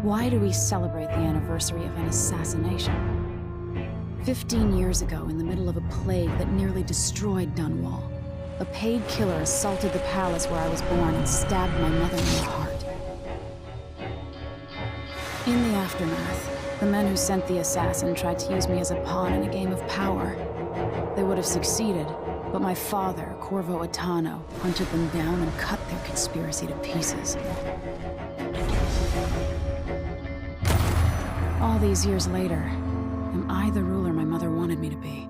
Why do we celebrate the anniversary of an assassination? 15 years ago, in the middle of a plague that nearly destroyed Dunwall, a paid killer assaulted the palace where I was born and stabbed my mother in the heart. In the aftermath, the men who sent the assassin tried to use me as a pawn in a game of power. They would have succeeded, but my father, Corvo Attano, hunted them down and cut their conspiracy to pieces. All these years later, am I the ruler my mother wanted me to be?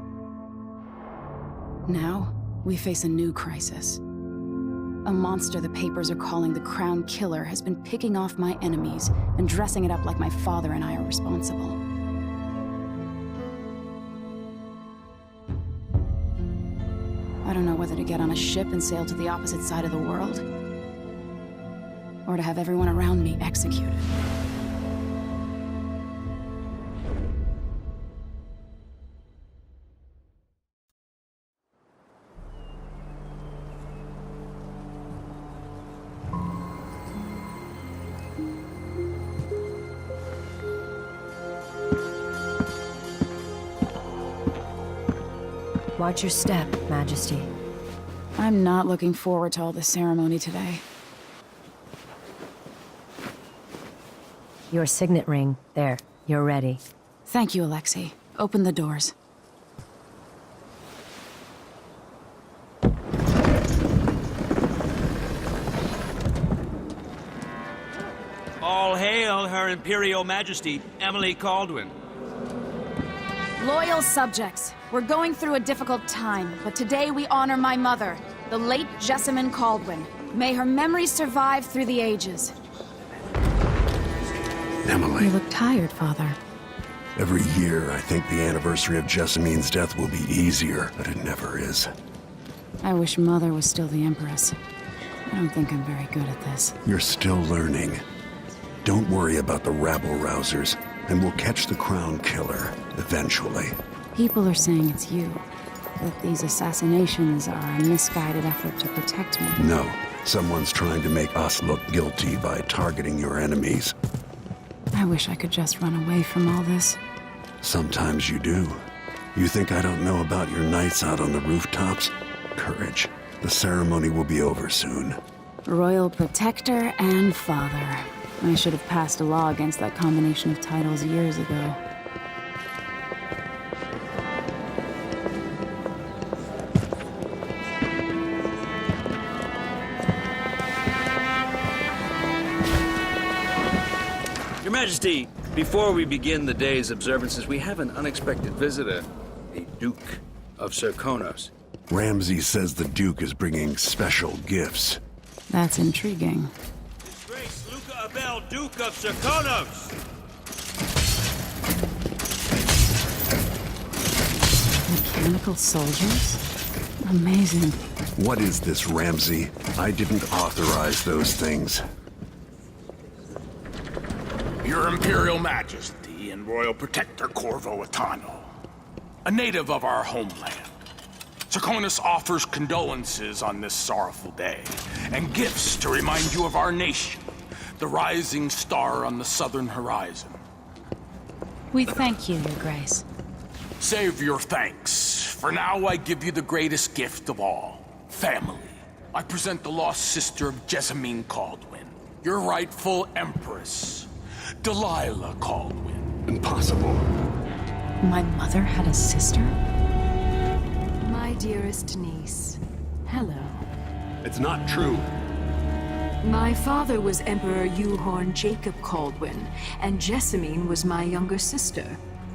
Now, we face a new crisis. A monster the papers are calling the Crown Killer has been picking off my enemies and dressing it up like my father and I are responsible. I don't know whether to get on a ship and sail to the opposite side of the world, or to have everyone around me executed. Watch your step, Majesty. I'm not looking forward to all the ceremony today. Your signet ring. There, you're ready. Thank you, Alexei. Open the doors. All hail Her Imperial Majesty, Emily Kaldwin. Loyal subjects, we're going through a difficult time, but today we honor my mother, the late Jessamine Kaldwin. May her memory survive through the ages. Emily. You look tired, Father. Every year, I think the anniversary of Jessamine's death will be easier, but it never is. I wish Mother was still the Empress. I don't think I'm very good at this. You're still learning. Don't worry about the rabble-rousers, and we'll catch the Crown Killer, eventually. People are saying it's you. That these assassinations are a misguided effort to protect me. No, someone's trying to make us look guilty by targeting your enemies. I wish I could just run away from all this. Sometimes you do. You think I don't know about your nights out on the rooftops? Courage. The ceremony will be over soon. Royal Protector and Father. I should have passed a law against that combination of titles years ago. Your Majesty, before we begin the day's observances, we have an unexpected visitor, the Duke of Serkonos. Ramsay says the Duke is bringing special gifts. That's intriguing. His Grace Luca Abel, Duke of Serkonos! Mechanical soldiers? Amazing. What is this, Ramsay? I didn't authorize those things. Your Imperial Majesty and Royal Protector Corvo Attano, a native of our homeland. Serkonos offers condolences on this sorrowful day, and gifts to remind you of our nation, the rising star on the southern horizon. We thank you, Your Grace. Save your thanks. For now, I give you the greatest gift of all, family. I present the lost sister of Jessamine Kaldwin, your rightful empress, Delilah Kaldwin. Impossible. My mother had a sister? My dearest niece, hello. It's not true. My father was Emperor Yuhorn Jacob Kaldwin, and Jessamine was my younger sister.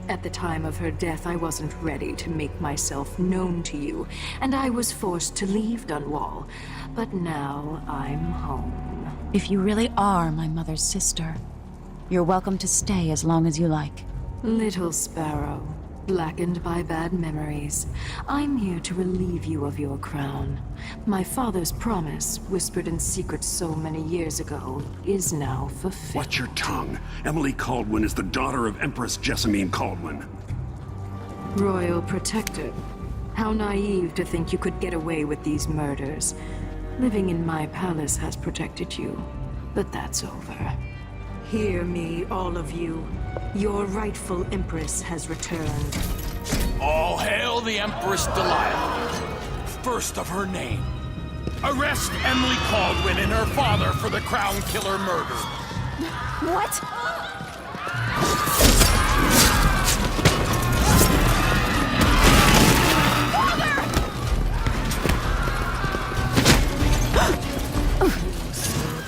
At the time of her death, I wasn't ready to make myself known to you, and I was forced to leave Dunwall. But now I'm home. If you really are my mother's sister, you're welcome to stay as long as you like. Little sparrow, blackened by bad memories, I'm here to relieve you of your crown. My father's promise, whispered in secret so many years ago, is now fulfilled. Watch your tongue. Emily Kaldwin is the daughter of Empress Jessamine Kaldwin. Royal Protector, how naive to think you could get away with these murders. Living in my palace has protected you, but that's over. Hear me, all of you. Your rightful Empress has returned. All hail the Empress Delilah, first of her name. Arrest Emily Kaldwin and her father for the Crown Killer murder. What?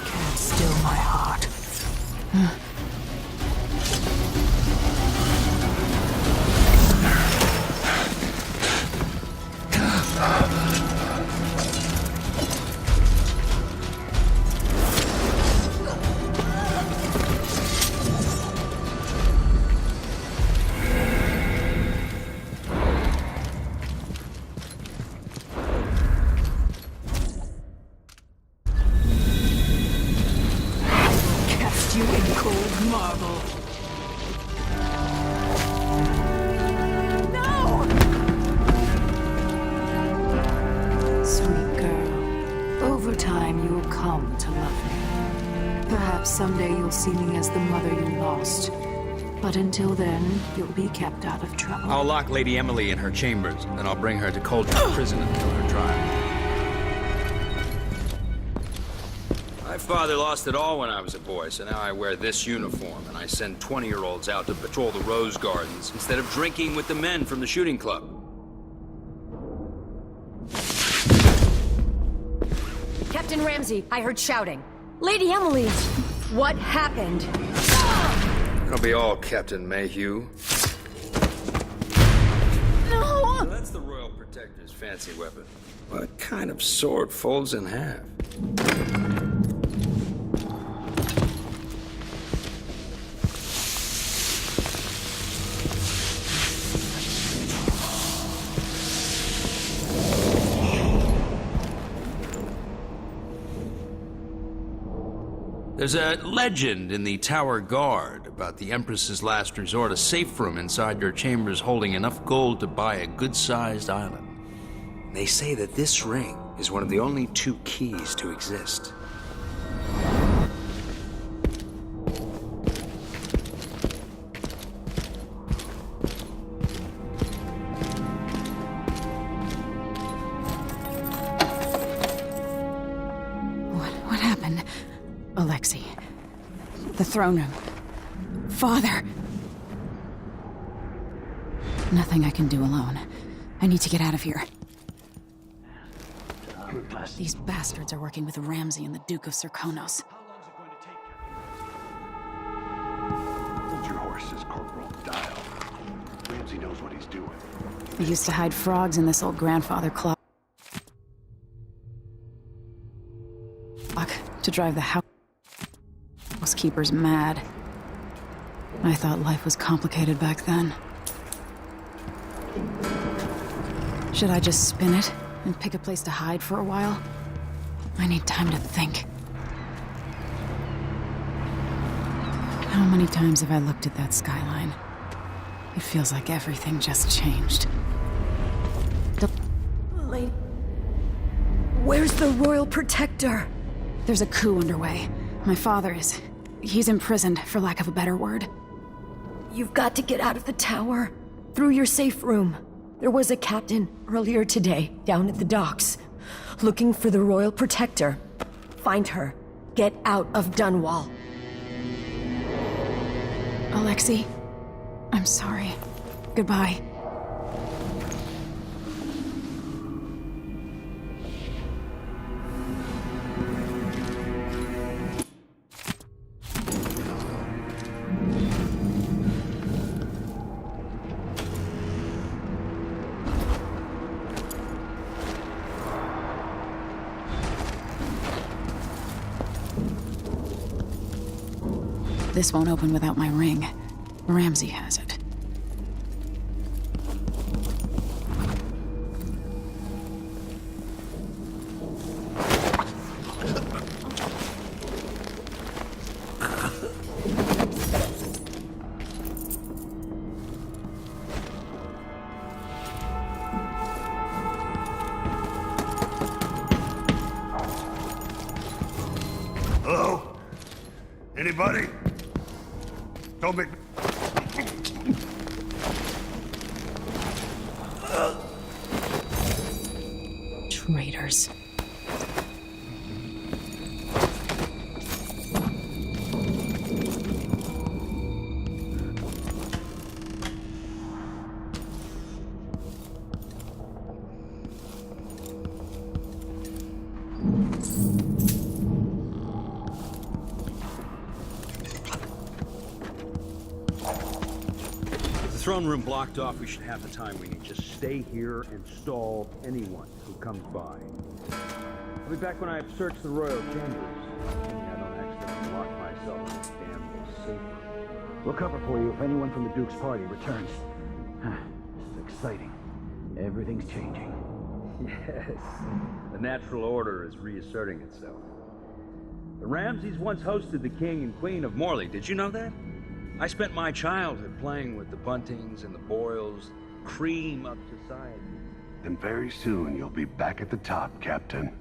Can't still my heart. Cast you in cold marble. Sweet girl, over time you'll come to love me. Perhaps someday you'll see me as the mother you lost. But until then, you'll be kept out of trouble. I'll lock Lady Emily in her chambers, then I'll bring her to Kaldwin prison until her trial. My father lost it all when I was a boy, so now I wear this uniform, and I send 20-year-olds out to patrol the rose gardens instead of drinking with the men from the shooting club. Captain Ramsey, I heard shouting. Lady Emily! What happened? I'll be all Captain Mayhew. No! So that's the Royal Protector's fancy weapon. What kind of sword folds in half? There's a legend in the Tower Guard about the Empress's last resort, a safe room inside your chambers holding enough gold to buy a good-sized island. They say that this ring is one of the only 2 keys to exist. What happened? Alexei. The throne room. Father! Nothing I can do alone. I need to get out of here. These bastards are working with Ramsey and the Duke of Serkonos. Hold your horses, Corporal. Dial. Ramsey knows what he's doing. I used to hide frogs in this old grandfather clock to drive the housekeepers mad. I thought life was complicated back then. Should I just spin it and pick a place to hide for a while? I need time to think. How many times have I looked at that skyline? It feels like everything just changed. Where's the Royal Protector? There's a coup underway. My father is... he's imprisoned, for lack of a better word. You've got to get out of the tower. Through your safe room. There was a captain earlier today, down at the docks, looking for the Royal Protector. Find her. Get out of Dunwall. Alexei, I'm sorry. Goodbye. This won't open without my ring. Ramsey has it. Hello? Anybody? Don't make... Traitors. With the throne room blocked off, we should have the time we need. Just stay here and stall anyone who comes by. I'll be back when I have searched the royal chambers. Assuming I don't accidentally lock myself in this damn safe room. We'll cover for you if anyone from the Duke's party returns. This is exciting. Everything's changing. Yes, the natural order is reasserting itself. The Ramseys once hosted the King and Queen of Morley. Did you know that? I spent my childhood playing with the Buntings and the Boyles, cream of society. And very soon you'll be back at the top, Captain.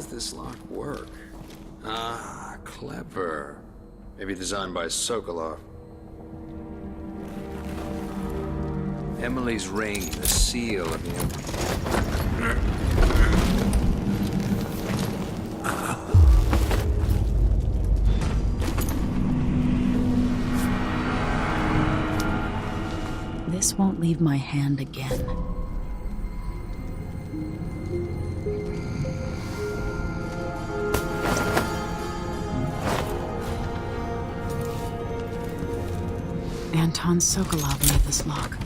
This lock work? Ah, clever. Maybe designed by Sokolov. Emily's ring, the seal of the Empire. This won't leave my hand again. Anton Sokolov made this lock.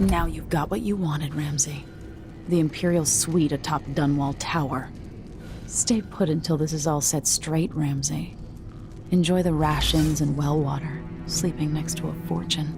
Now you've got what you wanted, Ramsey. The Imperial suite atop Dunwall Tower. Stay put until this is all set straight, Ramsey. Enjoy the rations and well water, sleeping next to a fortune.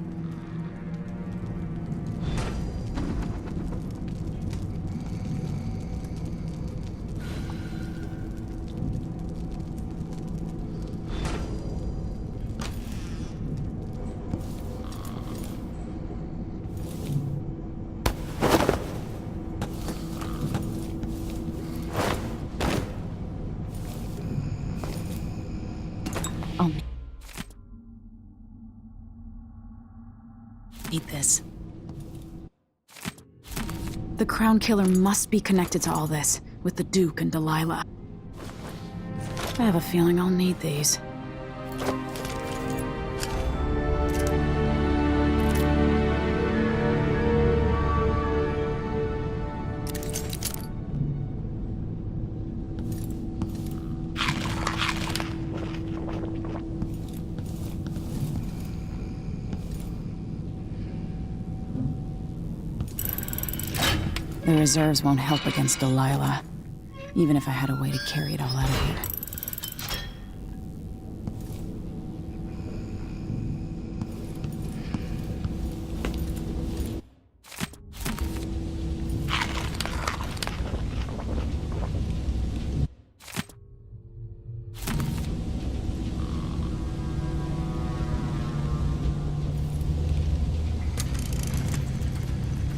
Eat this. The Crown Killer must be connected to all this, with the Duke and Delilah. I have a feeling I'll need these. The reserves won't help against Delilah. even if I had a way to carry it all out of here.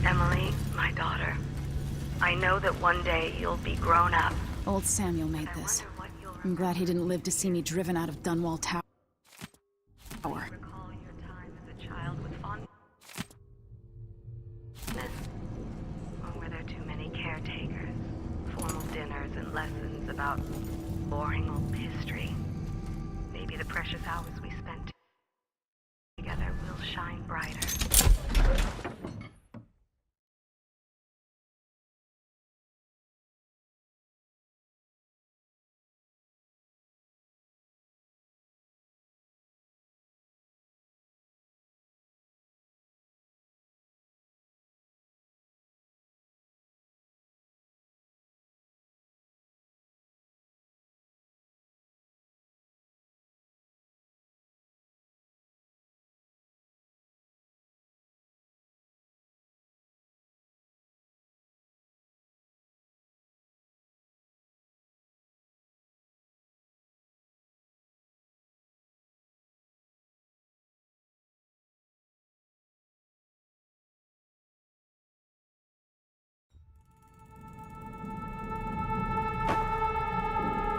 Emily, my daughter, I know that one day you'll be grown up. Old Samuel made this. I'm glad he didn't live to see me driven out of Dunwall Tower. Recall your time as a child with fondness? Or were there too many caretakers, formal dinners and lessons about boring old history? Maybe the precious hours we spent together will shine brighter.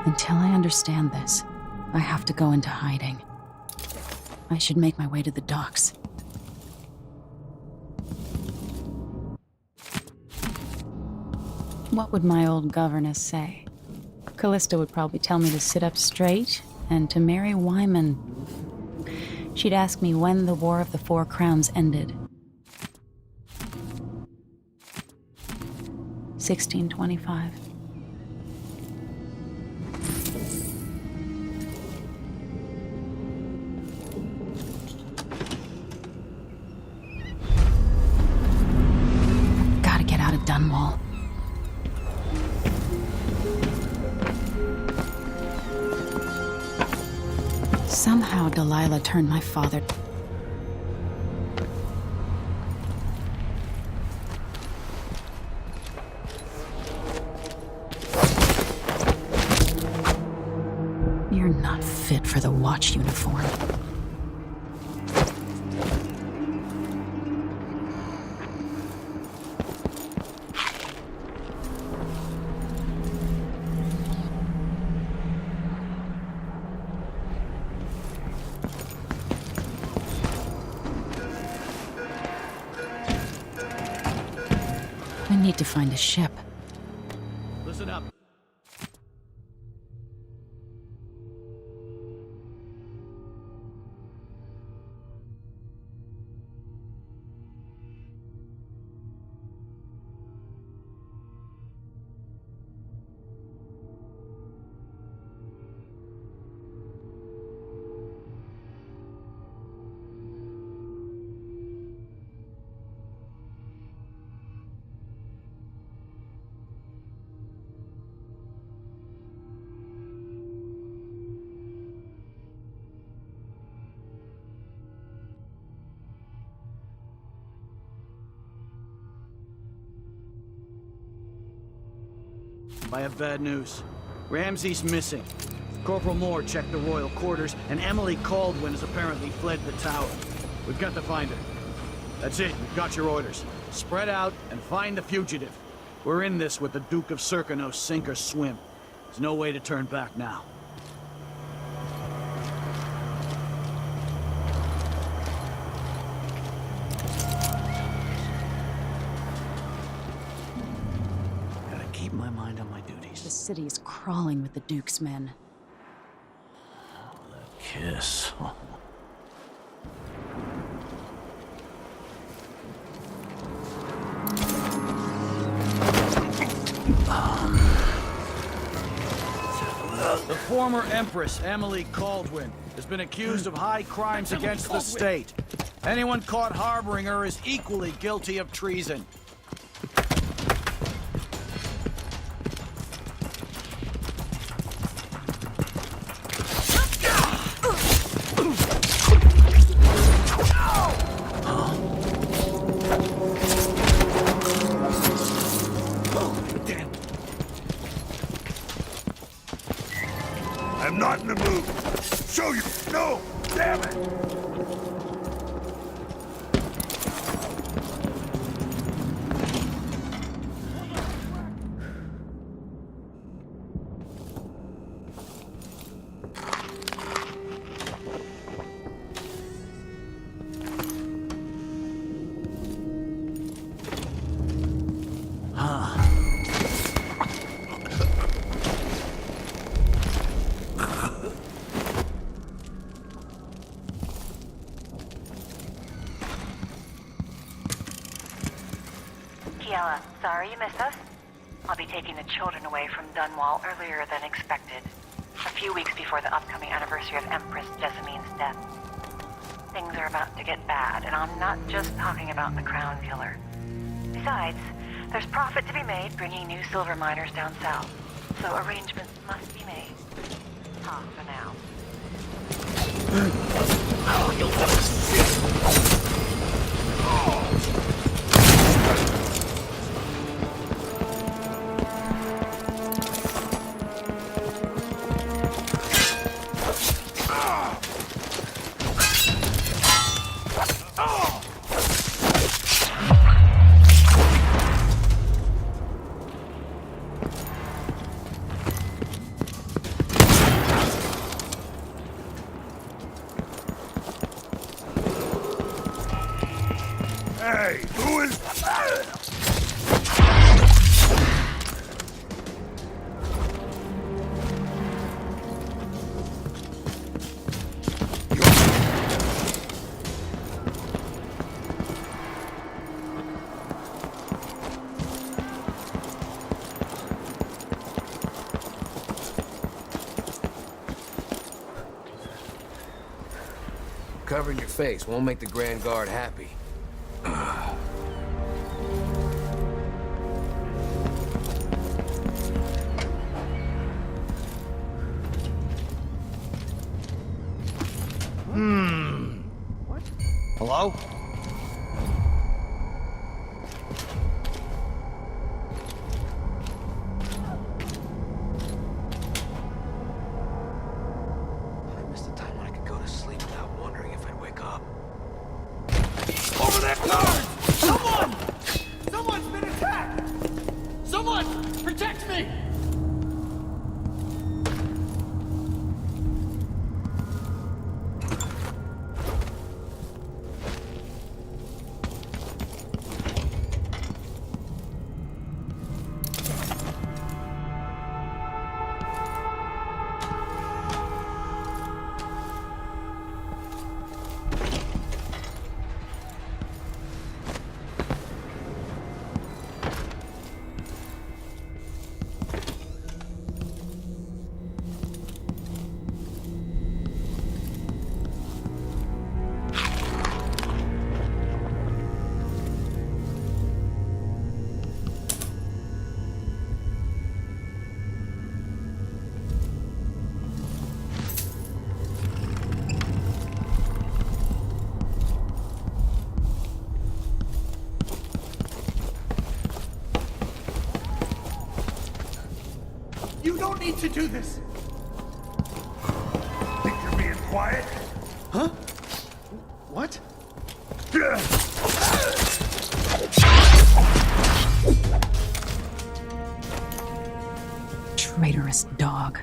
Until I understand this, I have to go into hiding. I should make my way to the docks. What would my old governess say? Callista would probably tell me to sit up straight and to marry Wyman. She'd ask me when the War of the Four Crowns ended. 1625. Gotta get out of Dunwall. Somehow Delilah turned my father. You're not fit for the watch uniform. I need to find a ship. Listen up. I have bad news. Ramsey's missing. Corporal Moore checked the royal quarters, and Emily Kaldwin has apparently fled the tower. We've got to find her. That's it. We've got your orders. Spread out and find the fugitive. We're in this with the Duke of Serkino, sink or swim. There's no way to turn back now. Keep my mind on my duties. The city is crawling with the Duke's men. The kiss. The former Empress, Emily Kaldwin, has been accused of high crimes against the state. Anyone caught harboring her is equally guilty of treason. I'm not in the mood. Show you. No! Damn it! Sorry you missed us. I'll be taking the children away from Dunwall earlier than expected. A few weeks before the upcoming anniversary of Empress Jessamine's death. Things are about to get bad, and I'm not just talking about the Crown Killer. Besides, there's profit to be made bringing new silver miners down south. So arrangements must be made. For now. Hey, who is... Covering your face won't make the Grand Guard happy. What? Hello? I missed the time when I could go to sleep without wondering if I'd wake up. Over there, guard! Someone! Someone's been attacked! Someone! Protect me! You don't need to do this! Think you're being quiet? Huh? What? Traitorous dog.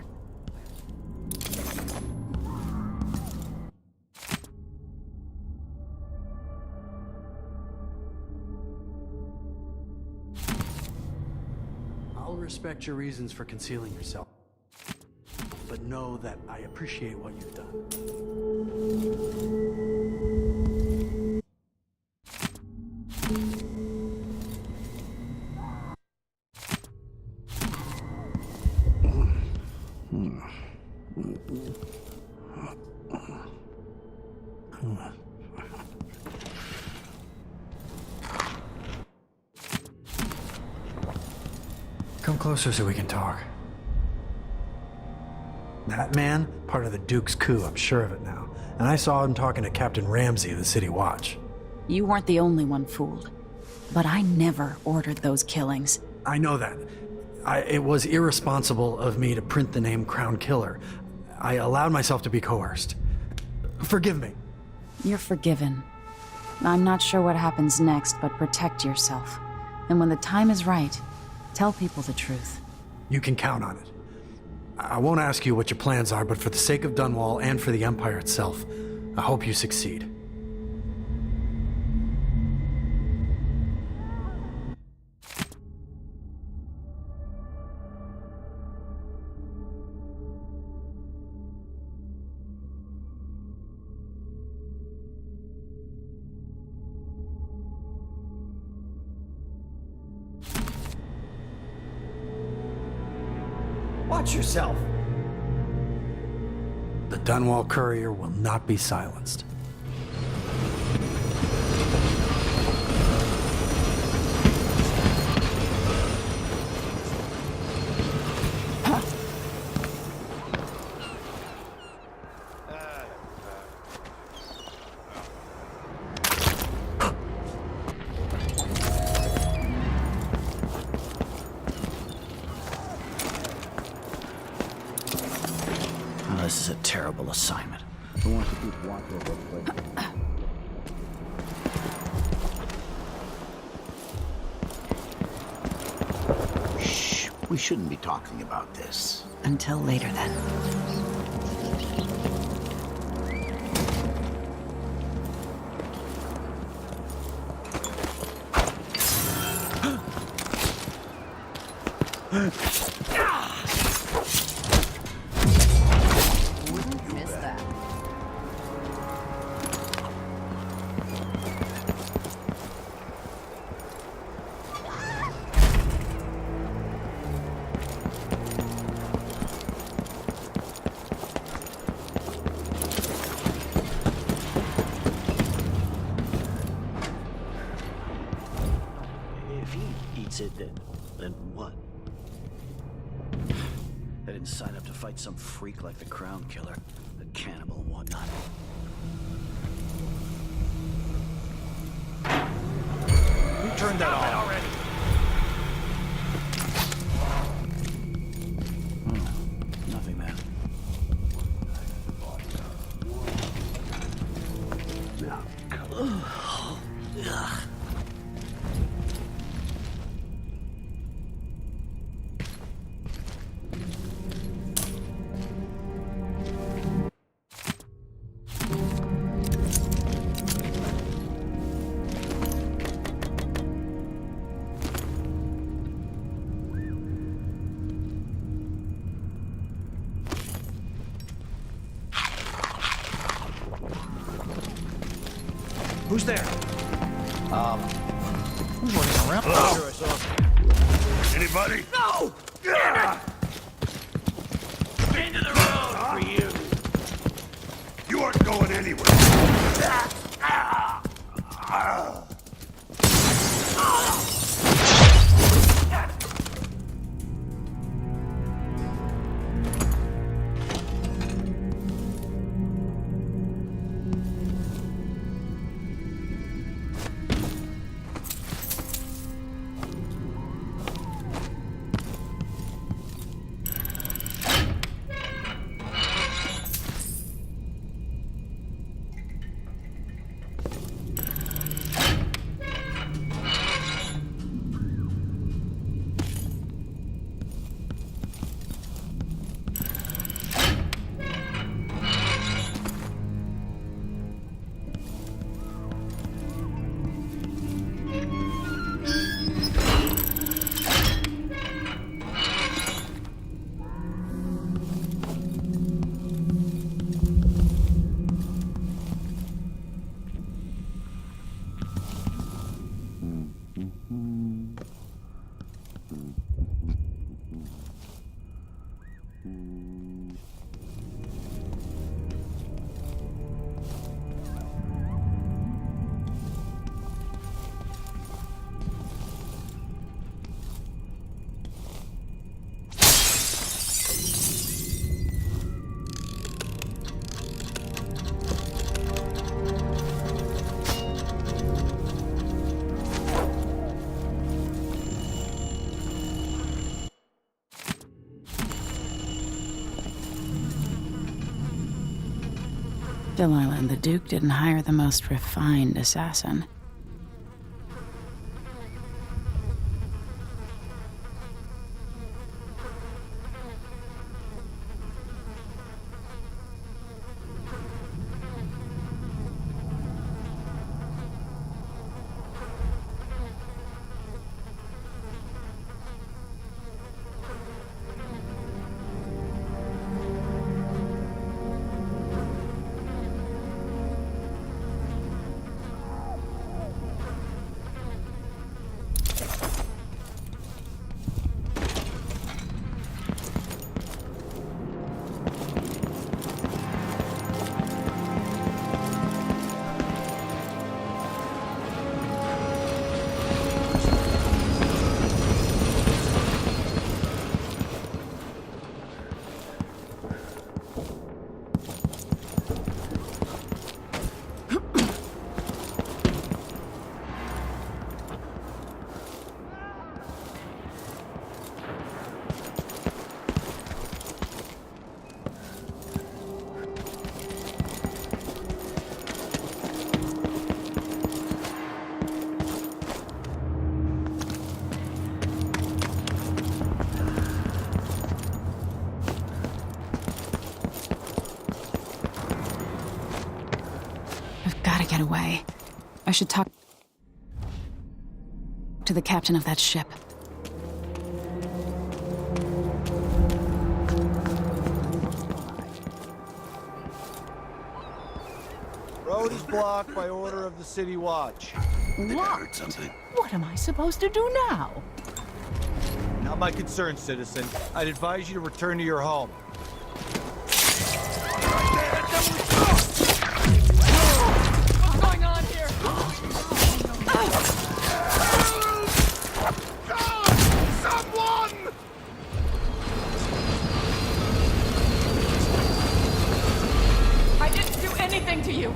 I'll respect your reasons for concealing yourself, but know that I appreciate what you've done. Come closer so we can talk. That man, part of the Duke's coup, I'm sure of it now. And I saw him talking to Captain Ramsey of the City Watch. You weren't the only one fooled. But I never ordered those killings. I know that. It was irresponsible of me to print the name Crown Killer. I allowed myself to be coerced. Forgive me. You're forgiven. I'm not sure what happens next, but protect yourself. And when the time is right, tell people the truth. You can count on it. I won't ask you what your plans are, but for the sake of Dunwall and for the Empire itself, I hope you succeed. Watch yourself. The Dunwall courier will not be silenced. This is a terrible assignment. Who wants to keep watch over the place? Shh. We shouldn't be talking about this. Until later, then. If he eats it, then what? I didn't sign up to fight some freak like the Crown Killer, the cannibal and whatnot. Who turned that on already? Nothing, man. Who's there? Who's running around? Hello? Sure, I saw. Anybody? No! Damn it! Into the road for you! You aren't going anywhere. Delilah and the Duke didn't hire the most refined assassin. Get away. I should talk to the captain of that ship. Road is blocked by order of the City Watch. Heard something. What am I supposed to do now? Not my concern, citizen. I'd advise you to return to your home. To you.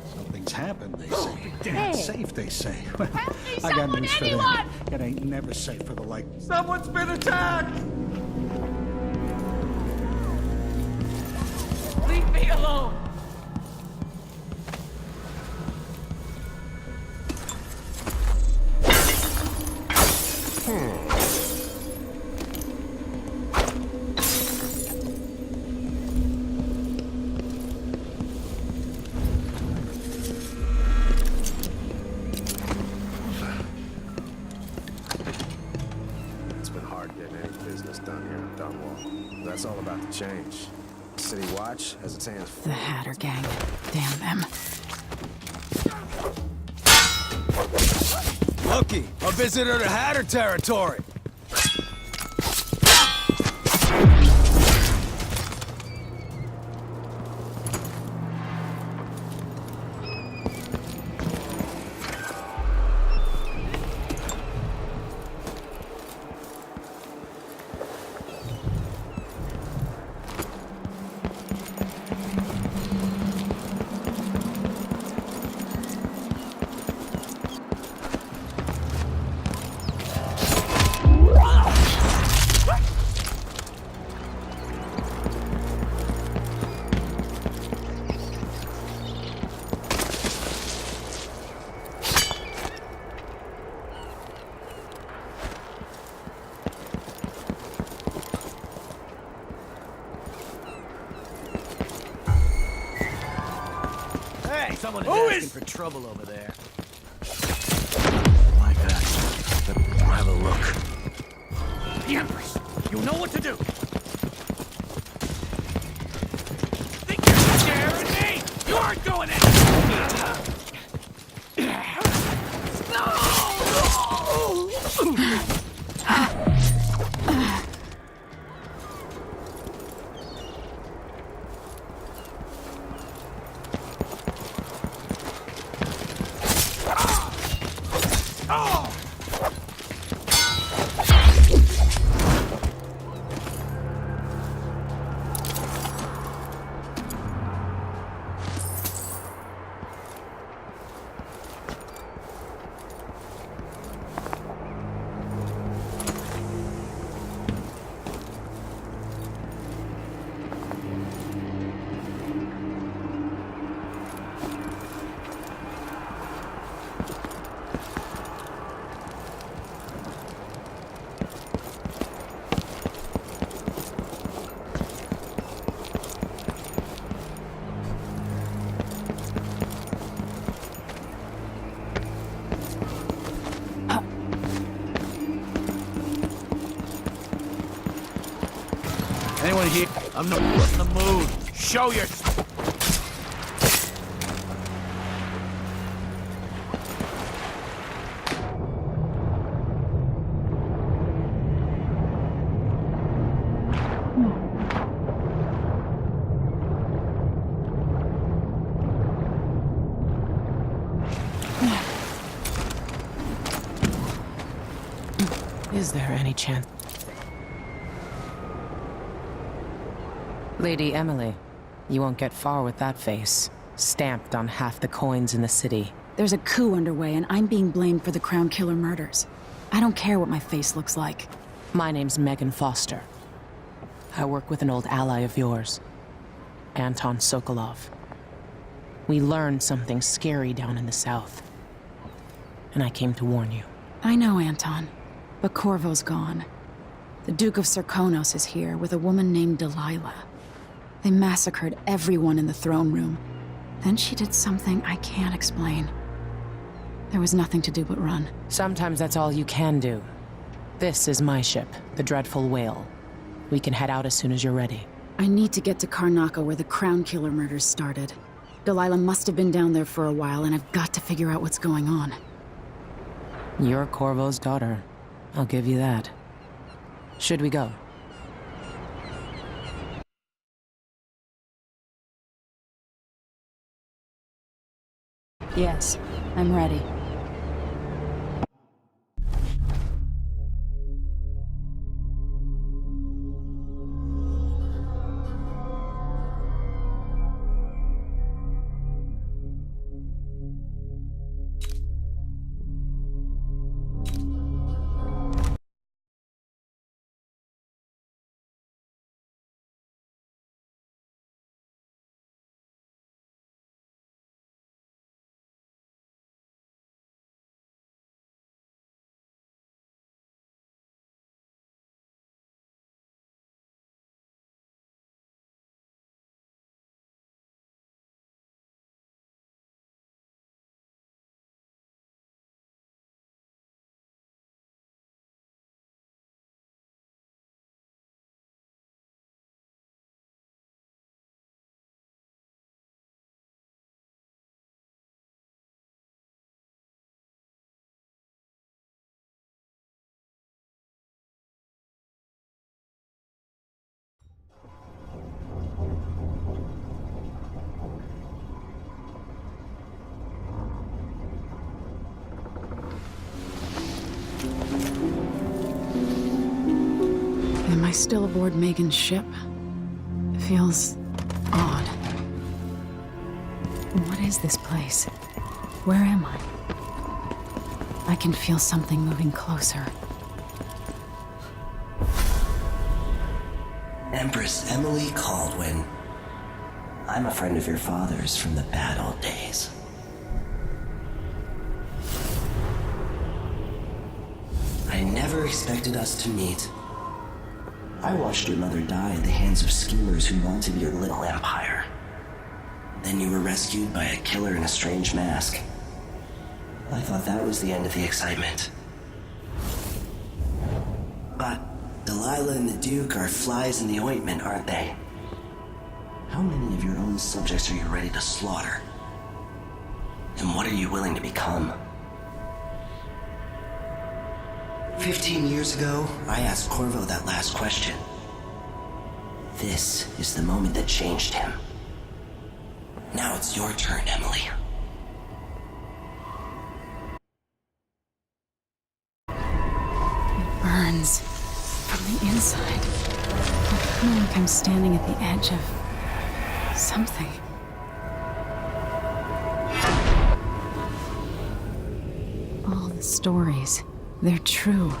Something's happened, they say. Damn, Hey. safe, they say. Well, Help me, I got someone, news for anyone! them. It ain't never safe for the like. Someone's been attacked! Leave me alone. That's all about to change. City Watch has its hands full. The Hatter gang. Damn them. Looky, a visitor to Hatter territory. Someone is asking for trouble over there. Like that. We'll have a look. The Empress! You know what to do! Think you're scaring me? You aren't doing it! Anyone here? I'm not in the mood. Show your... Is there any chance? Lady Emily, you won't get far with that face. Stamped on half the coins in the city. There's a coup underway, and I'm being blamed for the Crown Killer murders. I don't care what my face looks like. My name's Megan Foster. I work with an old ally of yours, Anton Sokolov. We learned something scary down in the south, and I came to warn you. I know, Anton, but Corvo's gone. The Duke of Serkonos is here with a woman named Delilah. They massacred everyone in the throne room. Then she did something I can't explain. There was nothing to do but run. Sometimes that's all you can do. This is my ship, the Dreadful Whale. We can head out as soon as you're ready. I need to get to Karnaca where the Crown Killer murders started. Delilah must have been down there for a while, and I've got to figure out what's going on. You're Corvo's daughter. I'll give you that. Should we go? Yes, I'm ready. Am I still aboard Megan's ship? It feels odd. What is this place? Where am I? I can feel something moving closer. Empress Emily Kaldwin. I'm a friend of your father's from the bad old days. I never expected us to meet. I watched your mother die at the hands of schemers who wanted your little empire. Then you were rescued by a killer in a strange mask. I thought that was the end of the excitement. But Delilah and the Duke are flies in the ointment, aren't they? How many of your own subjects are you ready to slaughter? And what are you willing to become? 15 years ago, I asked Corvo that last question. This is the moment that changed him. Now it's your turn, Emily. It burns from the inside. I feel like I'm standing at the edge of something. All the stories, they're true.